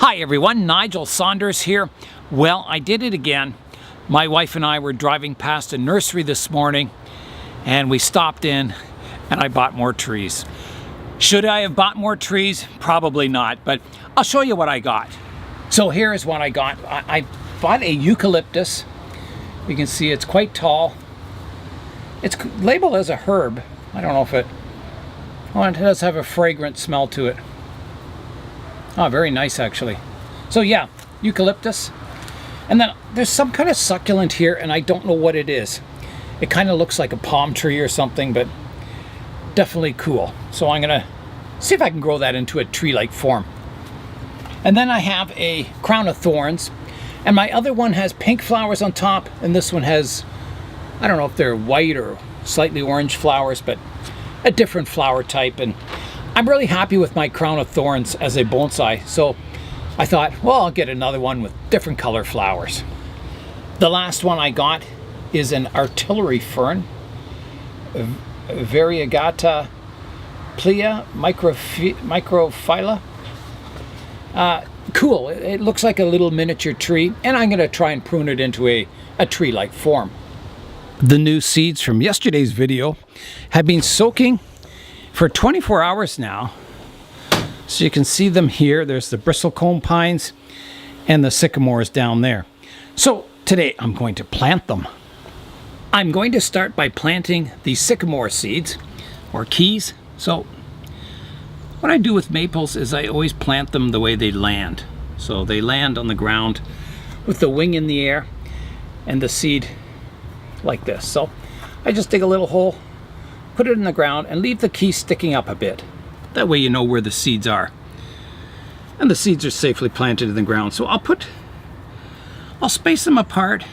Hi everyone, Nigel Saunders here. Well, I did it again. My wife and I were driving past a nursery this morning and we stopped in and I bought more trees. Should I have bought more trees? Probably not, but I'll show you what I got. So here is what I got. I bought a eucalyptus. You can see it's quite tall. It's labeled as a herb. I don't know if it does have a fragrant smell to it. Oh, very nice actually. So yeah, eucalyptus. And then there's some kind of succulent here and I don't know what it is. It kind of looks like a palm tree or something, but definitely cool. So I'm gonna see if I can grow that into a tree-like form. And then I have a crown of thorns, and my other one has pink flowers on top, and this one has, I don't know if they're white or slightly orange flowers, but a different flower type. And I'm really happy with my crown of thorns as a bonsai, so I thought, well, I'll get another one with different color flowers. The last one I got is an artillery fern, Variegata plea microphylla. Cool, it looks like a little miniature tree, and I'm going to try and prune it into a tree-like form. The new seeds from yesterday's video have been soaking for 24 hours now. So you can see them here. There's the Bristlecone Pines and the Sycamores down there. So today I'm going to plant them. I'm going to start by planting the sycamore seeds, or keys. So what I do with maples is I always plant them the way they land. So they land on the ground with the wing in the air and the seed like this. So I just dig a little hole, put it in the ground, and leave the key sticking up a bit. That way you know where the seeds are. And the seeds are safely planted in the ground. So I'll space them apart.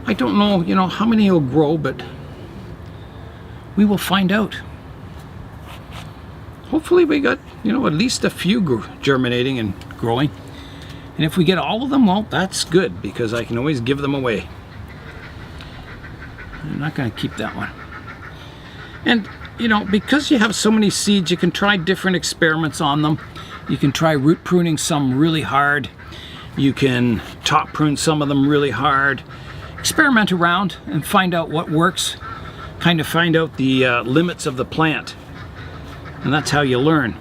I don't know, how many will grow, but we will find out. Hopefully we got, at least a few germinating and growing. And if we get all of them, well, that's good, because I can always give them away. I'm not going to keep that one. And, because you have so many seeds, you can try different experiments on them. You can try root pruning some really hard. You can top prune some of them really hard. Experiment around and find out what works. Kind of find out the limits of the plant. And that's how you learn.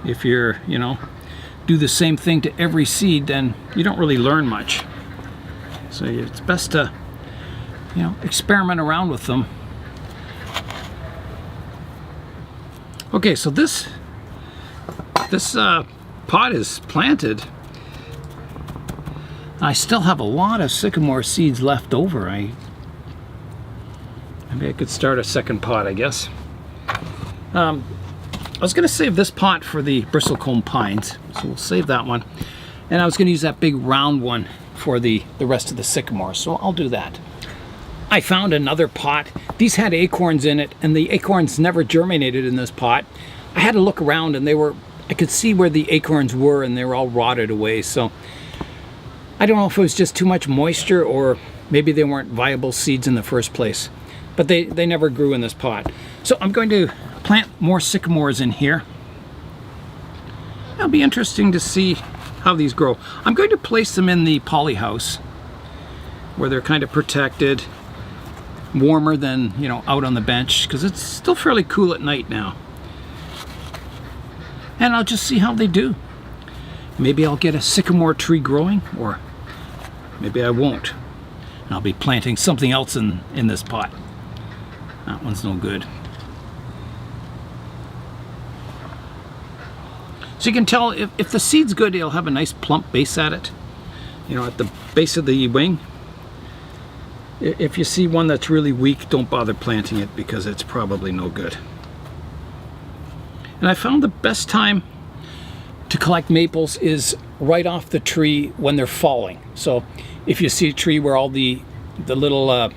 If you're, do the same thing to every seed, then you don't really learn much. So it's best to, experiment around with them. Okay, so this pot is planted. I still have a lot of sycamore seeds left over. Maybe I could start a second pot, I guess. I was going to save this pot for the Bristlecone Pines, so we'll save that one. And I was going to use that big round one for the rest of the sycamore, so I'll do that. I found another pot. These had acorns in it, and the acorns never germinated in this pot. I had to look around, and I could see where the acorns were, and they were all rotted away. So I don't know if it was just too much moisture, or maybe they weren't viable seeds in the first place. But they never grew in this pot. So I'm going to plant more sycamores in here. It'll be interesting to see how these grow. I'm going to place them in the poly house, where they're kind of protected, warmer than, out on the bench, because it's still fairly cool at night now. And I'll just see how they do. Maybe I'll get a sycamore tree growing, or maybe I won't. I'll be planting something else in this pot. That one's no good. So you can tell if the seed's good, it'll have a nice plump base at it. At the base of the wing. If you see one that's really weak, don't bother planting it, because it's probably no good. And I found the best time to collect maples is right off the tree when they're falling. So if you see a tree where all the little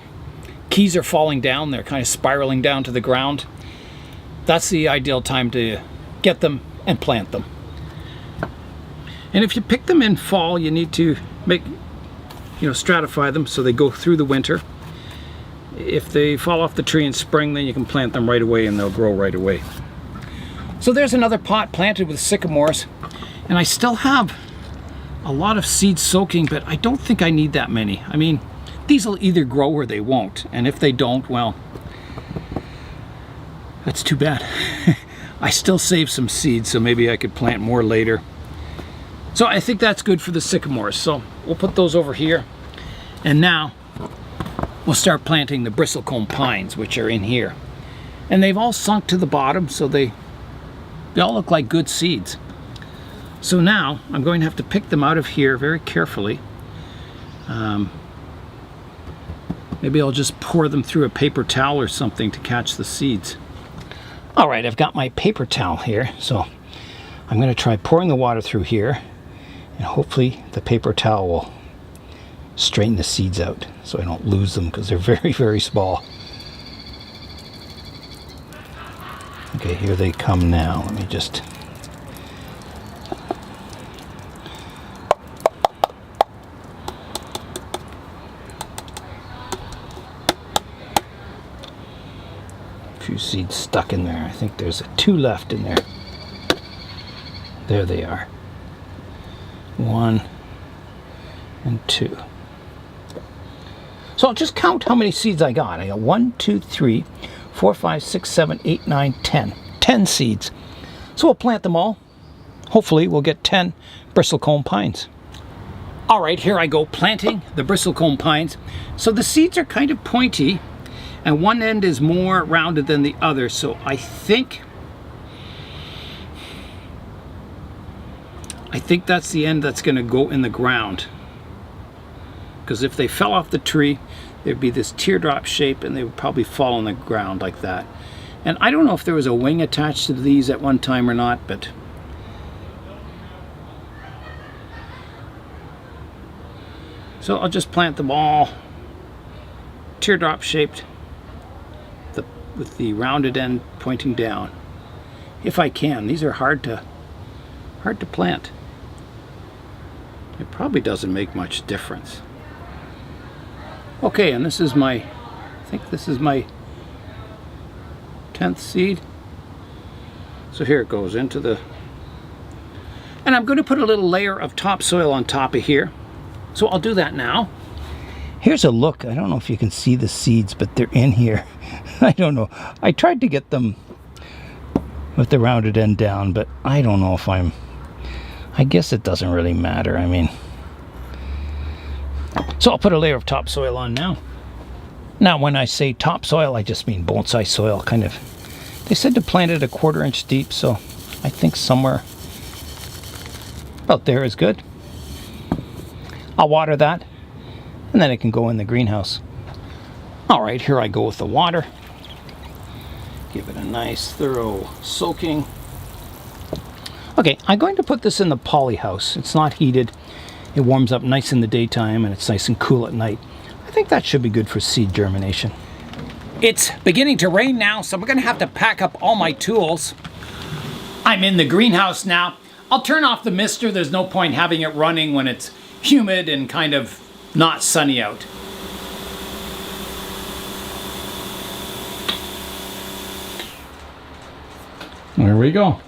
keys are falling down, they're kind of spiraling down to the ground, that's the ideal time to get them and plant them. And if you pick them in fall, you need to stratify them so they go through the winter. If they fall off the tree in spring, then you can plant them right away and they'll grow right away. So there's another pot planted with sycamores, and I still have a lot of seeds soaking, but I don't think I need that many. I mean, these will either grow or they won't, and if they don't, well, that's too bad. I still saved some seeds, so maybe I could plant more later. So I think that's good for the sycamores, so we'll put those over here. And now we'll start planting the bristlecone pines, which are in here. And they've all sunk to the bottom, so they all look like good seeds. So now I'm going to have to pick them out of here very carefully. Maybe I'll just pour them through a paper towel or something to catch the seeds. All right, I've got my paper towel here, so I'm going to try pouring the water through here, and hopefully the paper towel will straighten the seeds out so I don't lose them, because they're very, very small. Okay, here they come now. Let me just... a few seeds stuck in there. I think there's 2 left in there. There they are. 1 and 2. So I'll just count how many seeds I got. I got 1, 2, 3, 4, 5, 6, 7, 8, 9, 10. 10 seeds. So we'll plant them all. Hopefully we'll get 10 bristlecone pines. All right, here I go planting the bristlecone pines. So the seeds are kind of pointy, and one end is more rounded than the other. So I think that's the end that's going to go in the ground. Because if they fell off the tree, there'd be this teardrop shape, and they would probably fall on the ground like that. And I don't know if there was a wing attached to these at one time or not, but so I'll just plant them all teardrop shaped, with the rounded end pointing down, if I can. These are hard to plant. It probably doesn't make much difference. Okay, and this is I think this is my 10th seed. So here it goes into the, and I'm going to put a little layer of topsoil on top of here. So I'll do that now. Here's a look. I don't know if you can see the seeds, but they're in here. I don't know. I tried to get them with the rounded end down, but I don't know if I guess it doesn't really matter. I mean, so I'll put a layer of topsoil on now. Now, when I say topsoil, I just mean bonsai soil, kind of. They said to plant it 1/4 inch deep, so I think somewhere about there is good. I'll water that, and then it can go in the greenhouse. All right, here I go with the water. Give it a nice thorough soaking. Okay, I'm going to put this in the poly house. It's not heated. It warms up nice in the daytime, and it's nice and cool at night. I think that should be good for seed germination. It's beginning to rain now, so I'm going to have to pack up all my tools. I'm in the greenhouse now. I'll turn off the mister. There's no point having it running when it's humid and kind of not sunny out. There we go.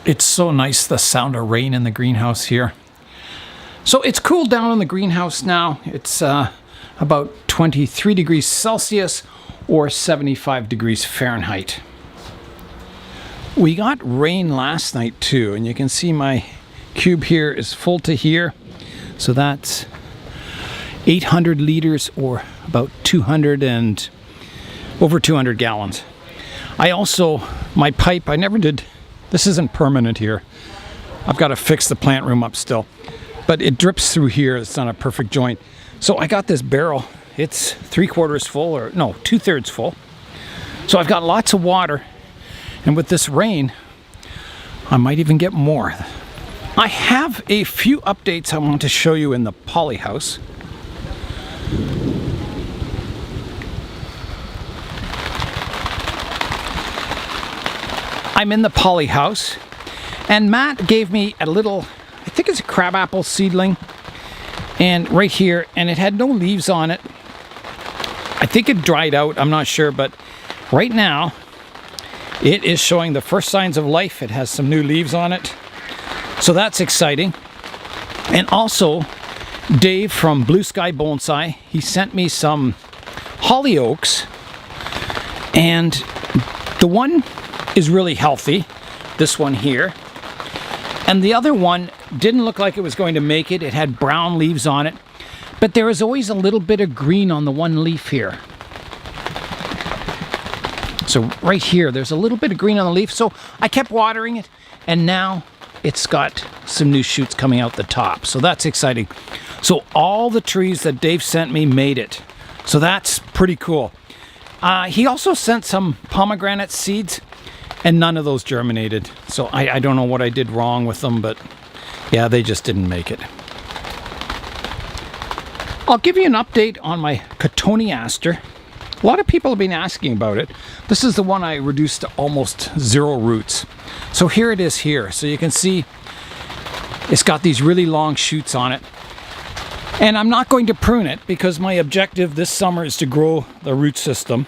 It's so nice, the sound of rain in the greenhouse here. So it's cooled down in the greenhouse now. It's about 23 degrees Celsius or 75 degrees Fahrenheit. We got rain last night too, and you can see my cube here is full to here. So that's 800 liters or about over 200 gallons. I also, my pipe, I never did, this isn't permanent here. I've got to fix the plant room up still. But it drips through here, it's not a perfect joint. So I got this barrel, it's 3/4 full, or no, 2/3 full. So I've got lots of water, and with this rain, I might even get more. I have a few updates I want to show you in the poly house. I'm in the poly house, and Matt gave me a little, I think it's a crabapple seedling, and right here, and it had no leaves on it. I think it dried out, I'm not sure, but right now It is showing the first signs of life. It has some new leaves on it. So that's exciting. And also, Dave from Blue Sky Bonsai, he sent me some Hollyoaks. And the one is really healthy, this one here. And the other one didn't look like it was going to make it. It had brown leaves on it. But there is always a little bit of green on the one leaf here. So right here, there's a little bit of green on the leaf. So I kept watering it, and now it's got some new shoots coming out the top. So that's exciting. So all the trees that Dave sent me made it. So that's pretty cool. He also sent some pomegranate seeds, and none of those germinated. So I don't know what I did wrong with them, but yeah, they just didn't make it. I'll give you an update on my Cotonie Astor. A lot of people have been asking about it. This is the one I reduced to almost 0 roots. So here it is here. So you can see it's got these really long shoots on it. And I'm not going to prune it because my objective this summer is to grow the root system.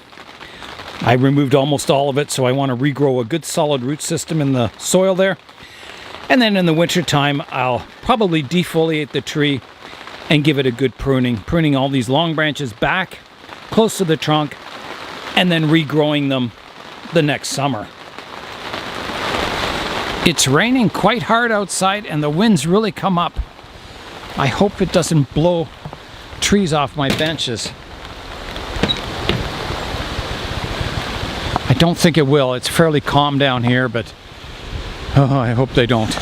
I removed almost all of it, so I want to regrow a good solid root system in the soil there. And then in the winter time, I'll probably defoliate the tree and give it a good pruning all these long branches back close to the trunk, and then regrowing them the next summer. It's raining quite hard outside, and the winds really come up. I hope it doesn't blow trees off my benches. I don't think it will. It's fairly calm down here, but I hope they don't.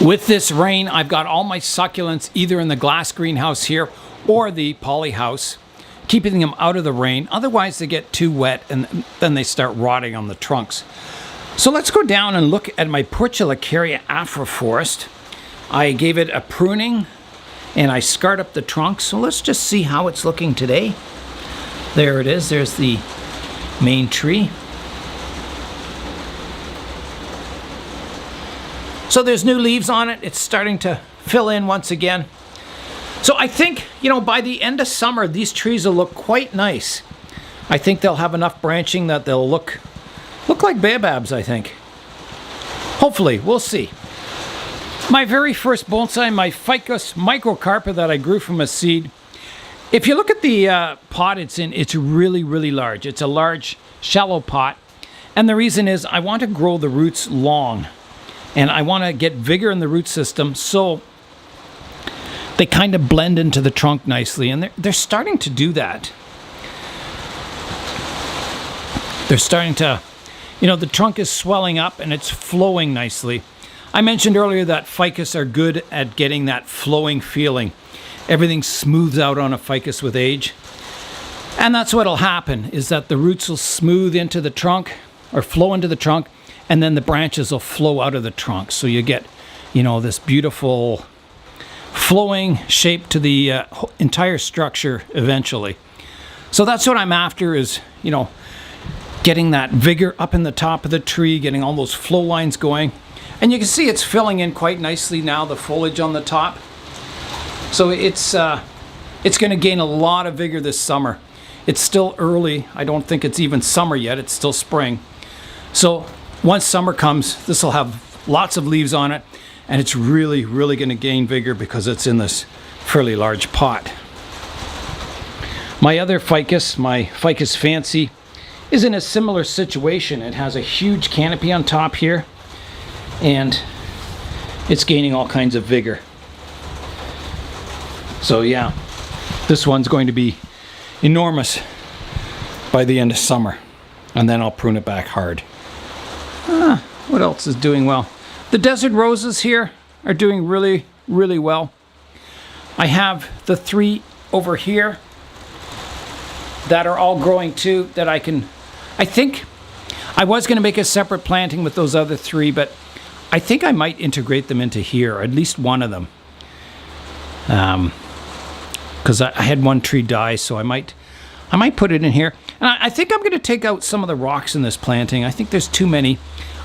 With this rain, I've got all my succulents either in the glass greenhouse here or the poly house, keeping them out of the rain. Otherwise, they get too wet and then they start rotting on the trunks. So let's go down and look at my Portulacaria afroforest. I gave it a pruning and I scarred up the trunk. So let's just see how it's looking today. There it is. There's the main tree. So there's new leaves on it. It's starting to fill in once again. So I think, by the end of summer, these trees will look quite nice. I think they'll have enough branching that they'll look like baobabs, I think. Hopefully, we'll see. My very first bonsai, my ficus microcarpa that I grew from a seed. If you look at the pot it's in, it's really, really large. It's a large, shallow pot. And the reason is I want to grow the roots long. And I want to get vigor in the root system so they kind of blend into the trunk nicely. And they're starting to do that. They're starting to, the trunk is swelling up and it's flowing nicely. I mentioned earlier that ficus are good at getting that flowing feeling. Everything smooths out on a ficus with age. And that's what'll happen, is that the roots will smooth into the trunk or flow into the trunk, and then the branches will flow out of the trunk. So you get, this beautiful flowing shape to the entire structure eventually. So that's what I'm after is, getting that vigor up in the top of the tree, getting all those flow lines going. And you can see it's filling in quite nicely now, the foliage on the top. So it's going to gain a lot of vigor this summer. It's still early. I don't think it's even summer yet. It's still spring. So once summer comes, this will have lots of leaves on it, and it's really, really going to gain vigor because it's in this fairly large pot. My other ficus, my Ficus Fancy, is in a similar situation. It has a huge canopy on top here, and it's gaining all kinds of vigor. So yeah, this one's going to be enormous by the end of summer, and then I'll prune it back hard. What else is doing well? The desert roses here are doing really, really well. I have the 3 over here that are all growing too, that I think I was going to make a separate planting with those other 3, but I think I might integrate them into here, at least one of them. Because I had one tree die, so I might put it in here. And I think I'm going to take out some of the rocks in this planting. I think there's too many.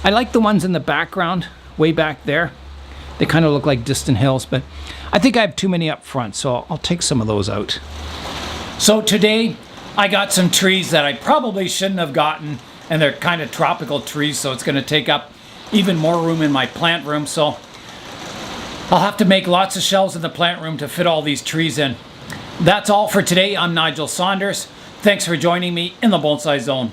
I like the ones in the background, way back there. They kind of look like distant hills, but I think I have too many up front, so I'll take some of those out. So today, I got some trees that I probably shouldn't have gotten, and they're kind of tropical trees, so it's going to take up even more room in my plant room. So I'll have to make lots of shelves in the plant room to fit all these trees in. That's all for today. I'm Nigel Saunders. Thanks for joining me in the Bonsai Zone.